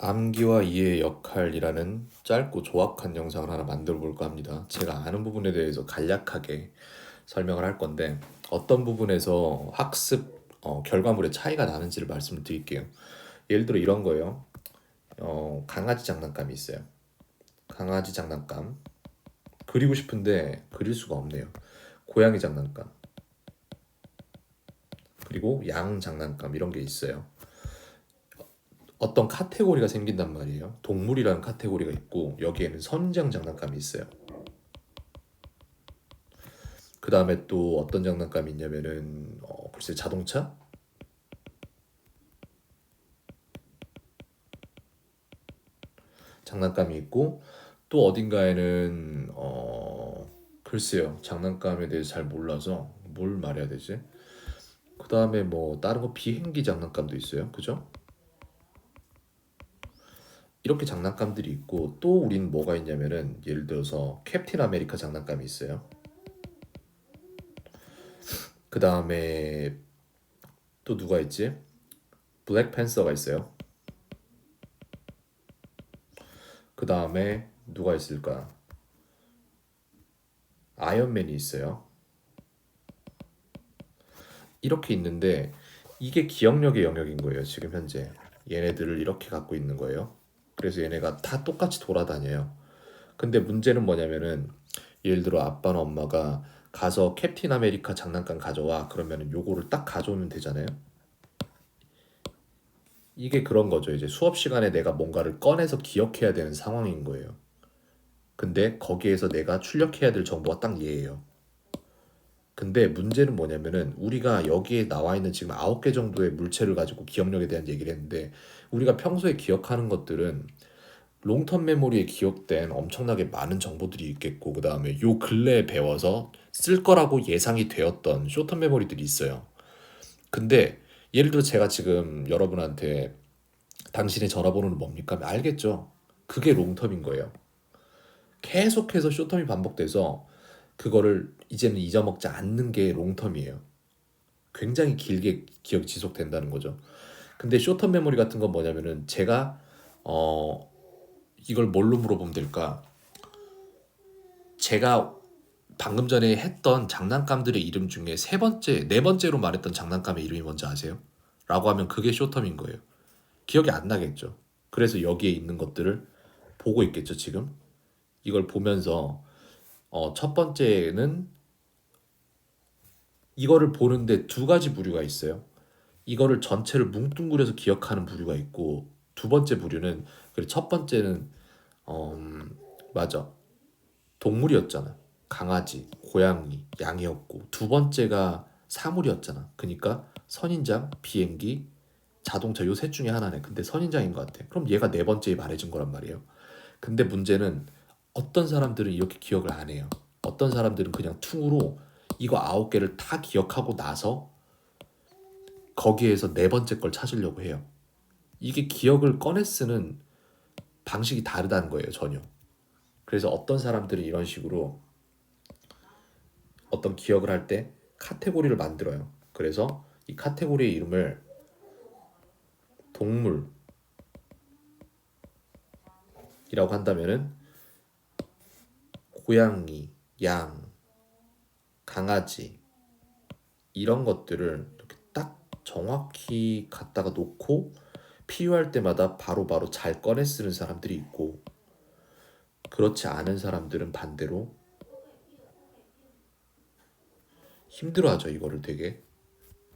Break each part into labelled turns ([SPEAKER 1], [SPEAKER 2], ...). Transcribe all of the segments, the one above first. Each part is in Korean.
[SPEAKER 1] 암기와 이해의 역할이라는 짧고 조악한 영상을 하나 만들어 볼까 합니다. 제가 아는 부분에 대해서 간략하게 설명을 할 건데 어떤 부분에서 학습 결과물의 차이가 나는지를 말씀을 드릴게요. 예를 들어 이런 거예요. 강아지 장난감이 있어요. 강아지 장난감 그리고 싶은데 그릴 수가 없네요. 고양이 장난감 그리고 양 장난감 이런 게 있어요. 어떤 카테고리가 생긴단 말이에요. 동물이라는 카테고리가 있고 여기에는 선장 장난감이 있어요. 그 다음에 또 어떤 장난감이 있냐면은 글쎄 자동차? 장난감이 있고 또 어딘가에는 글쎄요 장난감에 대해서 잘 몰라서 뭘 말해야 되지? 그 다음에 뭐 다른 거 비행기 장난감도 있어요. 그죠? 이렇게 장난감들이 있고 또 우린 뭐가 있냐면은 예를 들어서 캡틴 아메리카 장난감이 있어요. 그 다음에 또 누가 있지? 블랙팬서가 있어요. 그 다음에 누가 있을까? 아이언맨이 있어요. 이렇게 있는데 이게 기억력의 영역인 거예요. 지금 현재 얘네들을 이렇게 갖고 있는 거예요. 그래서 얘네가 다 똑같이 돌아다녀요. 근데 문제는 뭐냐면은 예를 들어 아빠나 엄마가 가서 캡틴 아메리카 장난감 가져와 그러면은 요거를 딱 가져오면 되잖아요. 이게 그런 거죠. 이제 수업 시간에 내가 뭔가를 꺼내서 기억해야 되는 상황인 거예요. 근데 거기에서 내가 출력해야 될 정보가 딱 얘예요. 근데 문제는 뭐냐면은 우리가 여기에 나와 있는 지금 9개 정도의 물체를 가지고 기억력에 대한 얘기를 했는데 우리가 평소에 기억하는 것들은 롱텀 메모리에 기억된 엄청나게 많은 정보들이 있겠고 그다음에 요 근래에 배워서 쓸 거라고 예상이 되었던 숏텀 메모리들이 있어요. 근데 예를 들어 제가 지금 여러분한테 당신의 전화번호는 뭡니까? 하면 알겠죠? 그게 롱텀인 거예요. 계속해서 숏텀이 반복돼서 그거를 이제는 잊어먹지 않는 게 롱텀이에요. 굉장히 길게 기억이 지속된다는 거죠. 근데 쇼텀 메모리 같은 건 뭐냐면은 제가 어 이걸 뭘로 물어보면 될까? 제가 방금 전에 했던 장난감들의 이름 중에 세 번째, 네 번째로 말했던 장난감의 이름이 뭔지 아세요? 라고 하면 그게 쇼텀인 거예요. 기억이 안 나겠죠. 그래서 여기에 있는 것들을 보고 있겠죠, 지금. 이걸 보면서 첫 번째는 이거를 보는데 두 가지 부류가 있어요. 이거를 전체를 뭉뚱그려서 기억하는 부류가 있고 두 번째 부류는 그리고 첫 번째는 맞아 동물이었잖아. 강아지, 고양이, 양이었고 두 번째가 사물이었잖아. 그러니까 선인장, 비행기, 자동차 요 셋 중에 하나네. 근데 선인장인 것 같아. 그럼 얘가 네 번째에 말해준 거란 말이에요. 근데 문제는 어떤 사람들은 이렇게 기억을 안 해요. 어떤 사람들은 그냥 퉁으로 이거 9개를 다 기억하고 나서 거기에서 네 번째 걸 찾으려고 해요. 이게 기억을 꺼내 쓰는 방식이 다르다는 거예요, 전혀. 그래서 어떤 사람들은 이런 식으로 어떤 기억을 할 때 카테고리를 만들어요. 그래서 이 카테고리의 이름을 동물이라고 한다면은 고양이, 양, 강아지 이런 것들을 이렇게 딱 정확히 갖다가 놓고 필요할 때마다 바로바로 잘 꺼내 쓰는 사람들이 있고 그렇지 않은 사람들은 반대로 힘들어하죠, 이거를 되게.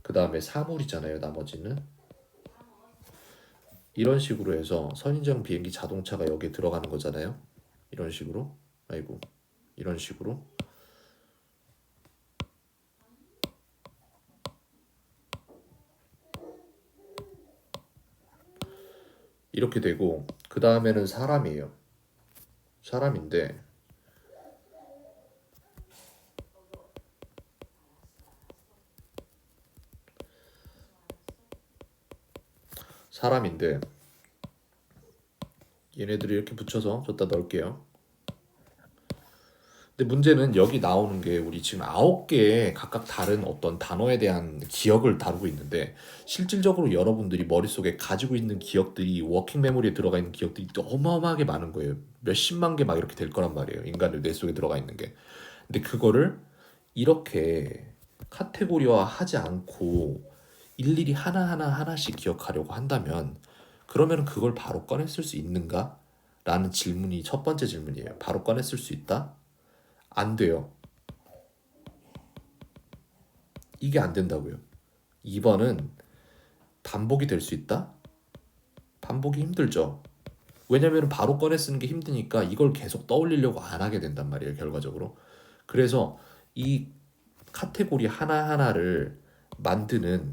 [SPEAKER 1] 그 다음에 사물이잖아요, 나머지는. 이런 식으로 해서 선인장 비행기 자동차가 여기에 들어가는 거잖아요. 이런 식으로. 아이고. 이런 식으로. 이렇게 되고 그 다음에는 사람이에요. 사람인데 사람인데 얘네들을 이렇게 붙여서 줬다 넣을게요. 근데 문제는 여기 나오는 게 우리 지금 9개의 각각 다른 어떤 단어에 대한 기억을 다루고 있는데 실질적으로 여러분들이 머릿속에 가지고 있는 기억들이 워킹 메모리에 들어가 있는 기억들이 또 어마어마하게 많은 거예요. 몇십만 개 막 이렇게 될 거란 말이에요. 인간의 뇌 속에 들어가 있는 게. 근데 그거를 이렇게 카테고리화 하지 않고 일일이 하나하나 하나씩 기억하려고 한다면 그러면 그걸 바로 꺼냈을 수 있는가? 라는 질문이 첫 번째 질문이에요. 바로 꺼냈을 수 있다? 안 돼요. 이게 안 된다고요. 2번은 반복이 될 수 있다? 반복이 힘들죠. 왜냐면 바로 꺼내 쓰는 게 힘드니까 이걸 계속 떠올리려고 안 하게 된단 말이에요, 결과적으로. 그래서 이 카테고리 하나하나를 만드는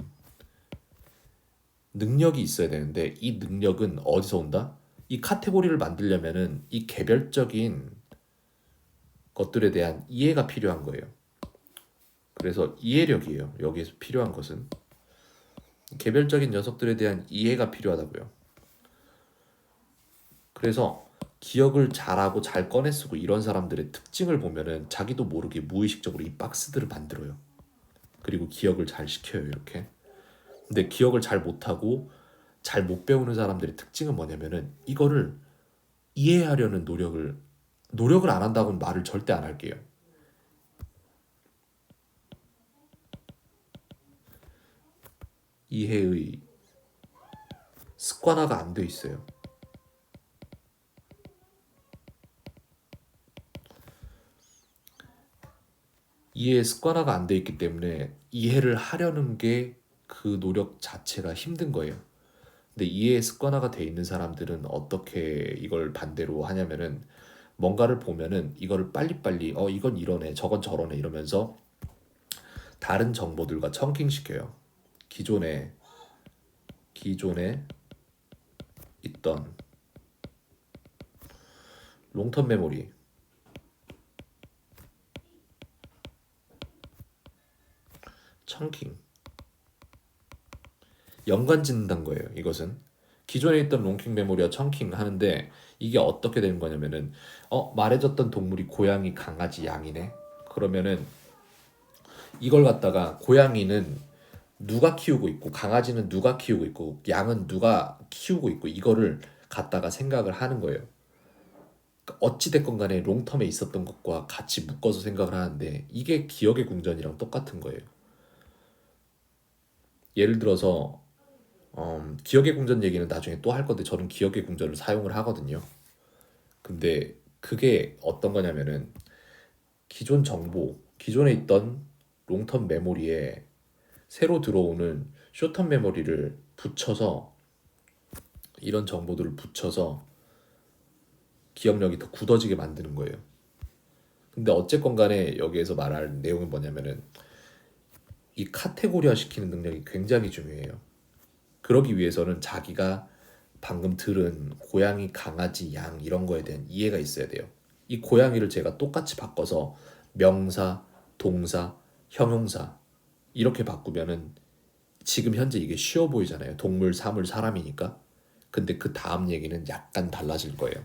[SPEAKER 1] 능력이 있어야 되는데 이 능력은 어디서 온다? 이 카테고리를 만들려면은 이 개별적인 것들에 대한 이해가 필요한 거예요. 그래서 이해력이에요. 여기에서 필요한 것은 개별적인 녀석들에 대한 이해가 필요하다고요. 그래서 기억을 잘하고 잘 꺼내 쓰고 이런 사람들의 특징을 보면은 자기도 모르게 무의식적으로 이 박스들을 만들어요. 그리고 기억을 잘 시켜요, 이렇게. 근데 기억을 잘 못하고 잘 못 배우는 사람들의 특징은 뭐냐면은 이거를 이해하려는 노력을 안 한다고는 말을 절대 안 할게요. 이해의 습관화가 안 돼 있어요. 이해의 습관화가 안 돼 있기 때문에 이해를 하려는 게 그 노력 자체가 힘든 거예요. 근데 이해의 습관화가 돼 있는 사람들은 어떻게 이걸 반대로 하냐면은 뭔가를 보면은 이거를 빨리빨리 이건 이러네 저건 저러네 이러면서 다른 정보들과 청킹시켜요. 기존에 있던 롱텀 메모리 청킹 연관 짓는다는 거예요. 이것은 기존에 있던 롱킹 메모리와 청킹 하는데 이게 어떻게 되는 거냐면은 말해줬던 동물이 고양이, 강아지, 양이네. 그러면은 이걸 갖다가 고양이는 누가 키우고 있고 강아지는 누가 키우고 있고 양은 누가 키우고 있고 이거를 갖다가 생각을 하는 거예요. 그러니까 어찌 됐건 간에 롱텀에 있었던 것과 같이 묶어서 생각을 하는데 이게 기억의 궁전이랑 똑같은 거예요. 예를 들어서 기억의 궁전 얘기는 나중에 또 할 건데 저는 기억의 궁전을 사용을 하거든요. 근데 그게 어떤 거냐면은 기존에 있던 롱텀 메모리에 새로 들어오는 숏텀 메모리를 붙여서 이런 정보들을 붙여서 기억력이 더 굳어지게 만드는 거예요. 근데 어쨌건 간에 여기에서 말할 내용은 뭐냐면은 이 카테고리화 시키는 능력이 굉장히 중요해요. 그러기 위해서는 자기가 방금 들은 고양이, 강아지, 양 이런 거에 대한 이해가 있어야 돼요. 이 고양이를 제가 똑같이 바꿔서 명사, 동사, 형용사 이렇게 바꾸면은 지금 현재 이게 쉬워 보이잖아요. 동물, 사물, 사람이니까. 근데 그 다음 얘기는 약간 달라질 거예요.